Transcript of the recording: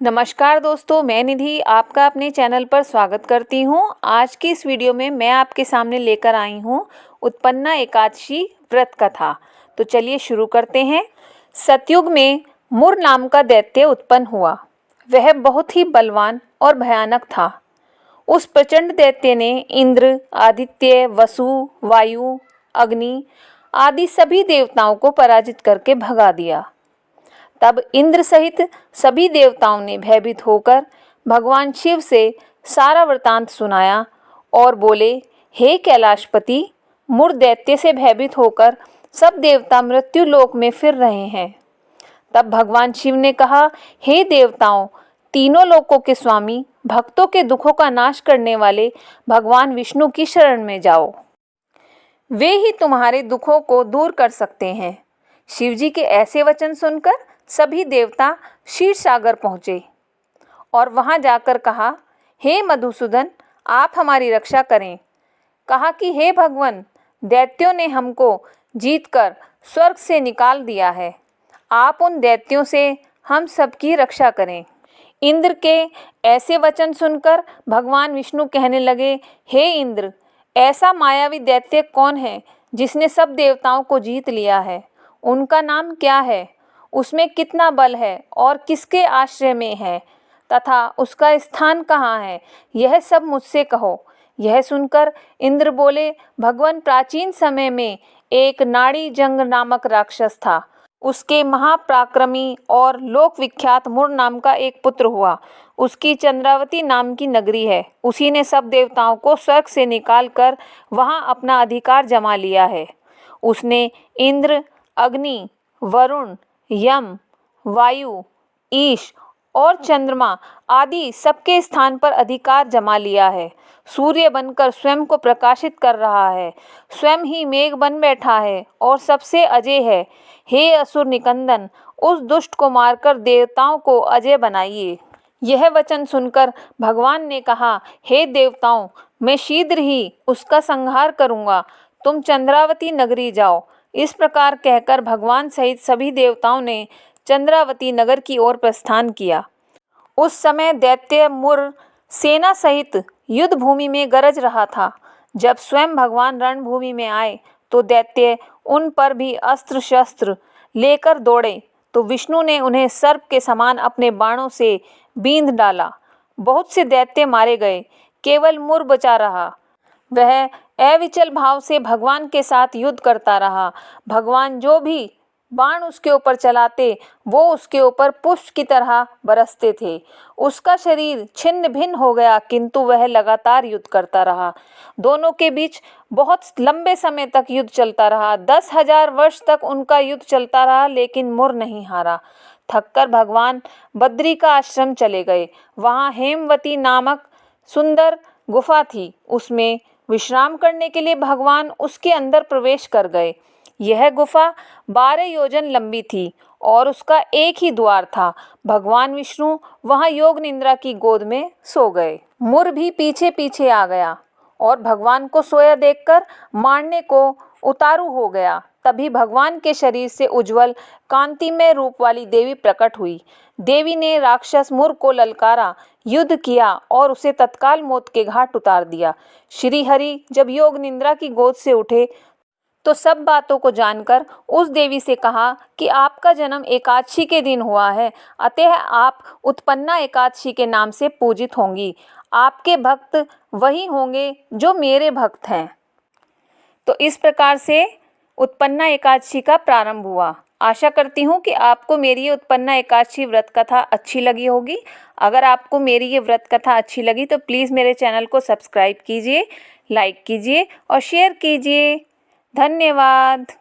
नमस्कार दोस्तों, मैं निधि आपका अपने चैनल पर स्वागत करती हूँ। आज की इस वीडियो में मैं आपके सामने लेकर आई हूँ उत्पन्ना एकादशी व्रत कथा। तो चलिए शुरू करते हैं। सतयुग में मुर नाम का दैत्य उत्पन्न हुआ। वह बहुत ही बलवान और भयानक था। उस प्रचंड दैत्य ने इंद्र, आदित्य, वसु, वायु, अग्नि आदि सभी देवताओं को पराजित करके भगा दिया। तब इंद्र सहित सभी देवताओं ने भयभीत होकर भगवान शिव से सारा वृतांत सुनाया और बोले, हे कैलाशपति, मुर दैत्य से भयभीत होकर सब देवता मृत्यु लोक में फिर रहे हैं। तब भगवान शिव ने कहा, हे देवताओं, तीनों लोकों के स्वामी, भक्तों के दुखों का नाश करने वाले भगवान विष्णु की शरण में जाओ। वे ही तुम्हारे दुखों को दूर कर सकते हैं। शिव जी के ऐसे वचन सुनकर सभी देवता क्षीर सागर पहुँचे और वहां जाकर कहा, हे मधुसूदन, आप हमारी रक्षा करें। कहा कि हे भगवान, दैत्यों ने हमको जीतकर स्वर्ग से निकाल दिया है। आप उन दैत्यों से हम सबकी रक्षा करें। इंद्र के ऐसे वचन सुनकर भगवान विष्णु कहने लगे, हे इंद्र, ऐसा मायावी दैत्य कौन है जिसने सब देवताओं को जीत लिया है? उनका नाम क्या है? उसमें कितना बल है और किसके आश्रय में है तथा उसका स्थान कहाँ है? यह सब मुझसे कहो। यह सुनकर इंद्र बोले, भगवान, प्राचीन समय में एक नाड़ी जंग नामक राक्षस था। उसके महापराक्रमी और लोक विख्यात मुर नाम का एक पुत्र हुआ। उसकी चंद्रावती नाम की नगरी है। उसी ने सब देवताओं को स्वर्ग से निकालकर वहां अपना अधिकार जमा लिया है। उसने इंद्र, अग्नि, वरुण, यम, वायु, ईश और चंद्रमा आदि सबके स्थान पर अधिकार जमा लिया है। सूर्य बनकर स्वयं को प्रकाशित कर रहा है। स्वयं ही मेघ बन बैठा है और सबसे अजय है। हे असुर निकंदन, उस दुष्ट को मारकर देवताओं को अजय बनाइए। यह वचन सुनकर भगवान ने कहा, हे देवताओं, मैं शीघ्र ही उसका संहार करूंगा। तुम चंद्रावती नगरी जाओ। इस प्रकार कहकर भगवान सहित सभी देवताओं ने चंद्रावती नगर की ओर प्रस्थान किया। उस समय दैत्य मुर सेना सहित युद्ध भूमि में गरज रहा था। जब स्वयं भगवान रणभूमि में आए तो दैत्य उन पर भी अस्त्र शस्त्र लेकर दौड़े, तो विष्णु ने उन्हें सर्प के समान अपने बाणों से बींध डाला। बहुत से दैत्य मारे गए, केवल मुर बचा रहा। वह अविचल भाव से भगवान के साथ युद्ध करता रहा। भगवान जो भी बाण उसके ऊपर चलाते वो उसके ऊपर पुष्प की तरह बरसते थे। उसका शरीर छिन्न भिन्न हो गया, किंतु वह लगातार युद्ध करता रहा। दोनों के बीच बहुत लंबे समय तक युद्ध चलता रहा। 10,000 वर्ष तक उनका युद्ध चलता रहा, लेकिन मुर नहीं हारा। थककर भगवान बद्री का आश्रम चले गए। वहाँ हेमवती नामक सुंदर गुफा थी। उसमें विश्राम करने के लिए भगवान उसके अंदर प्रवेश कर गए। यह गुफा 12 योजन लंबी थी और उसका एक ही द्वार था। भगवान विष्णु वहां योग निद्रा की गोद में सो गए। मुर भी पीछे पीछे आ गया और भगवान को सोया देखकर मारने को उतारू हो गया। तभी भगवान के शरीर से उज्जवल कांतिमय रूप वाली देवी प्रकट हुई। देवी ने राक्षस मुर को ललकारा, युद्ध किया और उसे तत्काल मौत के घाट उतार दिया। श्री हरि जब योग निद्रा की गोद से उठे तो सब बातों को जानकर उस देवी से कहा कि आपका जन्म एकादशी के दिन हुआ है, अतः आप उत्पन्ना एकादशी के नाम से पूजित होंगी। आपके भक्त वही होंगे जो मेरे भक्त हैं। तो इस प्रकार से उत्पन्ना एकादशी का प्रारंभ हुआ। आशा करती हूँ कि आपको मेरी ये उत्पन्ना एकादशी व्रत कथा अच्छी लगी होगी। अगर आपको मेरी ये व्रत कथा अच्छी लगी तो प्लीज़ मेरे चैनल को सब्सक्राइब कीजिए, लाइक कीजिए और शेयर कीजिए। धन्यवाद।